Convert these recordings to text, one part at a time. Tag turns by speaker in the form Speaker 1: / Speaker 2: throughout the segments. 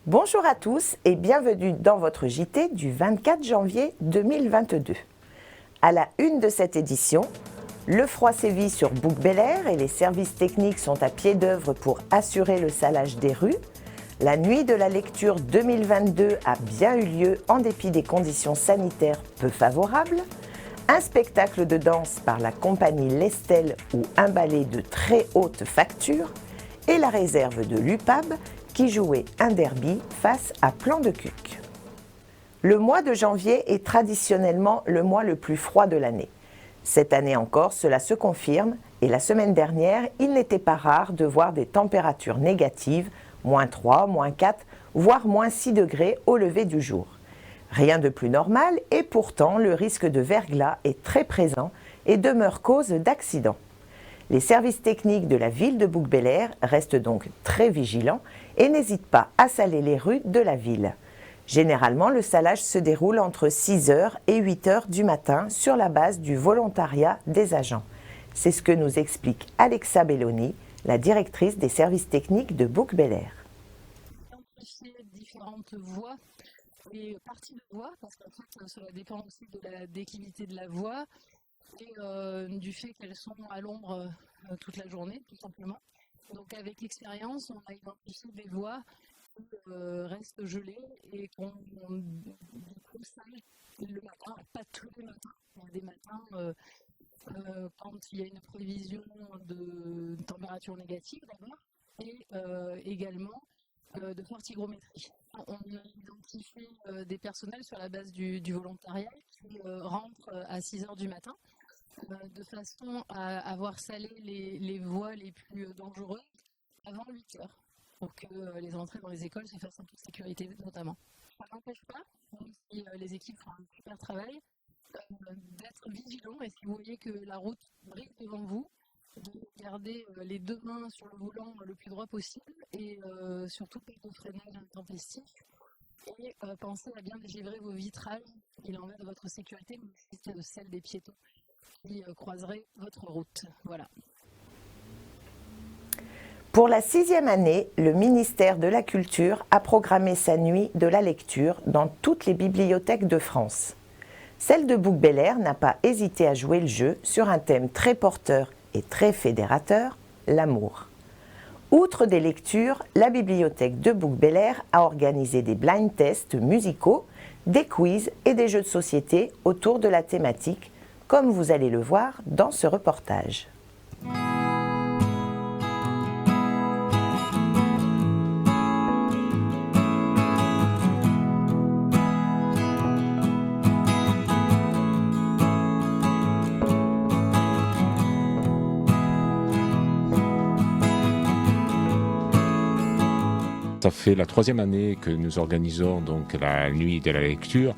Speaker 1: Bonjour à tous et bienvenue dans votre JT du 24 janvier 2022. À la une de cette édition, le froid sévit sur Bouc-Bel-Air et les services techniques sont à pied d'œuvre pour assurer le salage des rues. La nuit de la lecture 2022 a bien eu lieu en dépit des conditions sanitaires peu favorables. Un spectacle de danse par la compagnie Lestel ou un ballet de très haute facture et la réserve de l'UPAB qui jouait un derby face à Plan de Cuques. Le mois de janvier est traditionnellement le mois le plus froid de l'année. Cette année encore, cela se confirme et la semaine dernière, il n'était pas rare de voir des températures négatives, -3, -4, voire -6 degrés au lever du jour. Rien de plus normal et pourtant le risque de verglas est très présent et demeure cause d'accidents. Les services techniques de la ville de Bouc-Bel-Air restent donc très vigilants et n'hésitent pas à saler les rues de la ville. Généralement, le salage se déroule entre 6h et 8h du matin sur la base du volontariat des agents. C'est ce que nous explique Alexa Belloni, la directrice des services techniques de Bouc-Bel-Air.
Speaker 2: Identifier différentes voies et parties de voie, parce qu'en fait, cela dépend aussi de la déclivité de la voie et du fait qu'elles sont à l'ombre toute la journée, tout simplement. Donc avec l'expérience, on a identifié des voies qui restent gelées et qu'on sale le matin, pas tous les matins. Il y a des matins quand il y a une prévision de température négative d'abord et également de forte hygrométrie. On a identifié des personnels sur la base du volontariat qui rentrent à 6h du matin de façon à avoir salé les voies les plus dangereuses avant 8h pour que les entrées dans les écoles se fassent en toute sécurité notamment. Ça n'empêche pas, même si les équipes font un super travail, d'être vigilants et si vous voyez que la route brille devant vous, de garder les deux mains sur le volant le plus droit possible et surtout pas de freinage intempestif et pensez à bien dégivrer vos vitrages. Il en va de votre sécurité, mais aussi de celle des piétons qui croiseraient votre route. Voilà.
Speaker 1: Pour la 6e année, le ministère de la Culture a programmé sa nuit de la lecture dans toutes les bibliothèques de France. Celle de Bouc-Bel-Air n'a pas hésité à jouer le jeu sur un thème très porteur et très fédérateur, l'amour. Outre des lectures, la bibliothèque de Bouc-Bel-Air a organisé des blind tests musicaux, des quiz et des jeux de société autour de la thématique, comme vous allez le voir dans ce reportage.
Speaker 3: Ça fait la 3e année que nous organisons donc la nuit de la lecture.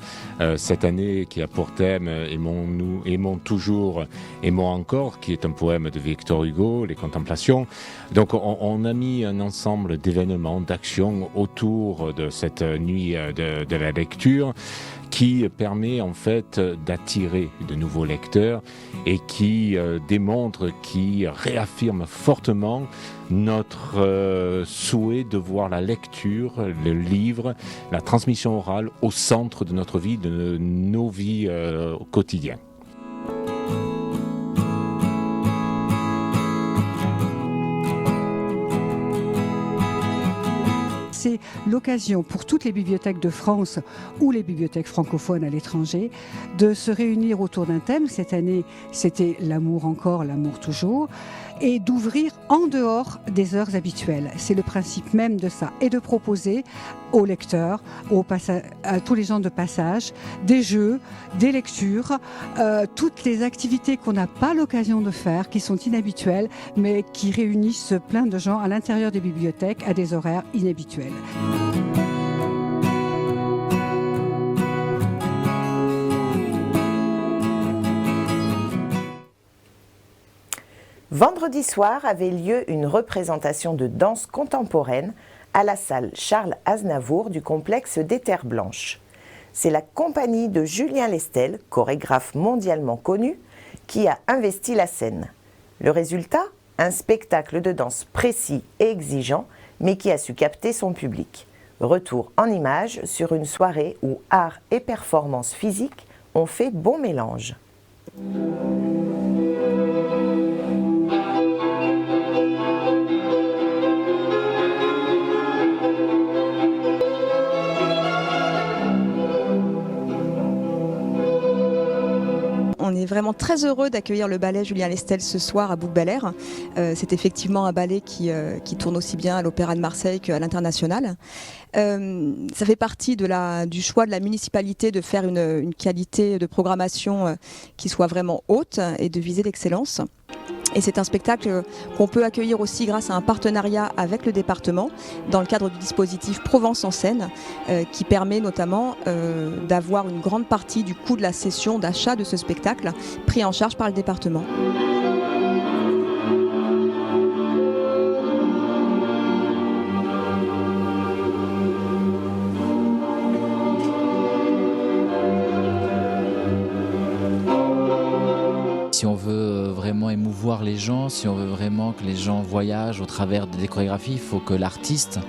Speaker 3: Cette année qui a pour thème Aimons-nous, aimons toujours, aimons encore, qui est un poème de Victor Hugo, Les Contemplations. Donc on a mis un ensemble d'événements, d'actions autour de cette nuit de la lecture qui permet en fait d'attirer de nouveaux lecteurs et qui démontre, qui réaffirme fortement notre souhait de voir la lecture, le livre, la transmission orale au centre de notre vie, de nos vies au quotidien.
Speaker 4: C'est l'occasion pour toutes les bibliothèques de France ou les bibliothèques francophones à l'étranger de se réunir autour d'un thème. Cette année, c'était l'amour encore, l'amour toujours, et d'ouvrir en dehors des heures habituelles. C'est le principe même de ça. Et de proposer aux lecteurs, à tous les gens de passage, des jeux, des lectures, toutes les activités qu'on n'a pas l'occasion de faire, qui sont inhabituelles, mais qui réunissent plein de gens à l'intérieur des bibliothèques à des horaires inhabituels.
Speaker 1: Vendredi soir avait lieu une représentation de danse contemporaine à la salle Charles Aznavour du complexe des Terres Blanches. C'est la compagnie de Julien Lestel, chorégraphe mondialement connu, qui a investi la scène. Le résultat ? Un spectacle de danse précis et exigeant, mais qui a su capter son public. Retour en images sur une soirée où art et performance physique ont fait bon mélange.
Speaker 5: On est vraiment très heureux d'accueillir le ballet Julien Lestel ce soir à Bouc-Bel-Air. C'est effectivement un ballet qui tourne aussi bien à l'Opéra de Marseille qu'à l'international. Ça fait partie du choix de la municipalité de faire une qualité de programmation qui soit vraiment haute et de viser l'excellence. Et c'est un spectacle qu'on peut accueillir aussi grâce à un partenariat avec le département dans le cadre du dispositif Provence en scène qui permet notamment d'avoir une grande partie du coût de la session d'achat de ce spectacle pris en charge par le département.
Speaker 6: Si on veut vraiment émouvoir les gens, si on veut vraiment que les gens voyagent au travers des chorégraphies, il faut que l'artiste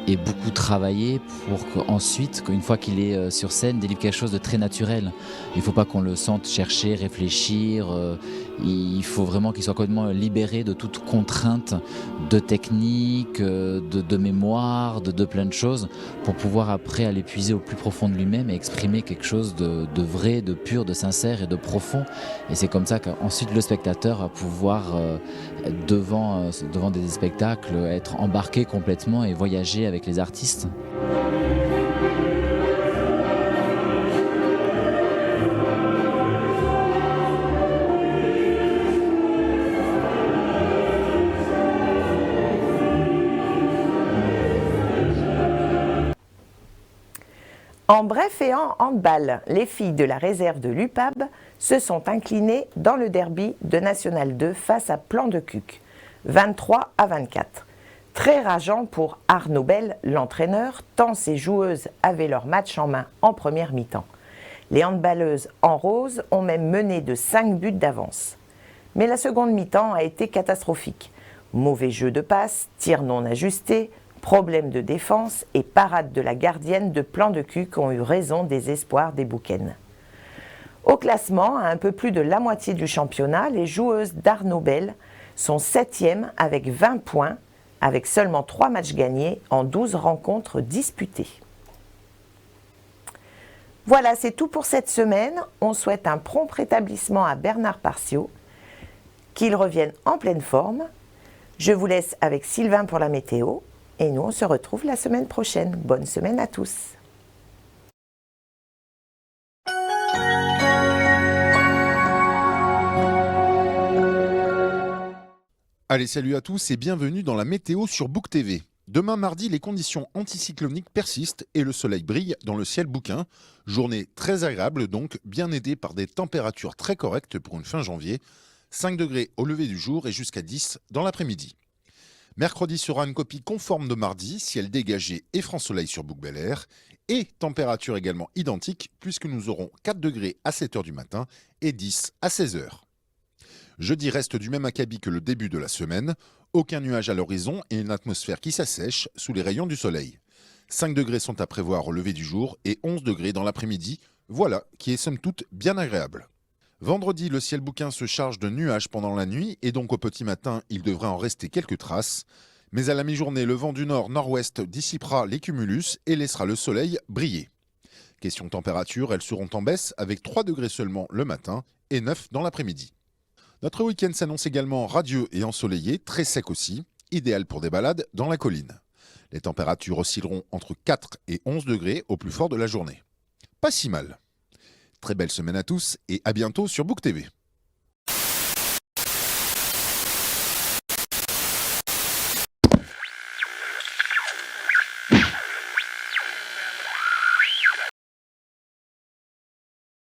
Speaker 6: ait beaucoup travaillé pour qu'ensuite, une fois qu'il est sur scène, délivre quelque chose de très naturel. Il ne faut pas qu'on le sente chercher, réfléchir. Il faut vraiment qu'il soit complètement libéré de toute contrainte de technique, de mémoire, de plein de choses, pour pouvoir après aller puiser au plus profond de lui-même et exprimer quelque chose de vrai, de pur, de sincère et de profond. Et c'est comme ça qu'ensuite le spectateur va pouvoir, devant des spectacles, être embarqué complètement et voyager avec les artistes.
Speaker 1: En bref et en handball, les filles de la réserve de l'UPAB se sont inclinées dans le derby de National 2 face à Plan de Cuques, 23-24. Très rageant pour Arnaud Bell, l'entraîneur, tant ses joueuses avaient leur match en main en première mi-temps. Les handballeuses en rose ont même mené de 5 buts d'avance. Mais la seconde mi-temps a été catastrophique. Mauvais jeu de passe, tirs non ajustés, problèmes de défense et parade de la gardienne de Plan de Cuques ont eu raison des espoirs des Bouquennes. Au classement, à un peu plus de la moitié du championnat, les joueuses d'Arnaud Bell sont 7e avec 20 points, avec seulement 3 matchs gagnés en 12 rencontres disputées. Voilà, c'est tout pour cette semaine. On souhaite un prompt rétablissement à Bernard Partiot, qu'il revienne en pleine forme. Je vous laisse avec Sylvain pour la météo. Et nous, on se retrouve la semaine prochaine. Bonne semaine à tous.
Speaker 7: Allez, salut à tous et bienvenue dans la météo sur Book TV. Demain mardi, les conditions anticycloniques persistent et le soleil brille dans le ciel bouquin. Journée très agréable donc, bien aidée par des températures très correctes pour une fin janvier. 5 degrés au lever du jour et jusqu'à 10 dans l'après-midi. Mercredi sera une copie conforme de mardi, ciel dégagé et franc soleil sur Bouc-Bel-Air. Et température également identique puisque nous aurons 4 degrés à 7h du matin et 10 à 16h. Jeudi reste du même acabit que le début de la semaine. Aucun nuage à l'horizon et une atmosphère qui s'assèche sous les rayons du soleil. 5 degrés sont à prévoir au lever du jour et 11 degrés dans l'après-midi. Voilà qui est somme toute bien agréable. Vendredi, le ciel bouquin se charge de nuages pendant la nuit et donc au petit matin, il devrait en rester quelques traces. Mais à la mi-journée, le vent du nord-nord-ouest dissipera les cumulus et laissera le soleil briller. Question température, elles seront en baisse avec 3 degrés seulement le matin et 9 dans l'après-midi. Notre week-end s'annonce également radieux et ensoleillé, très sec aussi, idéal pour des balades dans la colline. Les températures oscilleront entre 4 et 11 degrés au plus fort de la journée. Pas si mal. Très belle semaine à tous et à bientôt sur Book TV.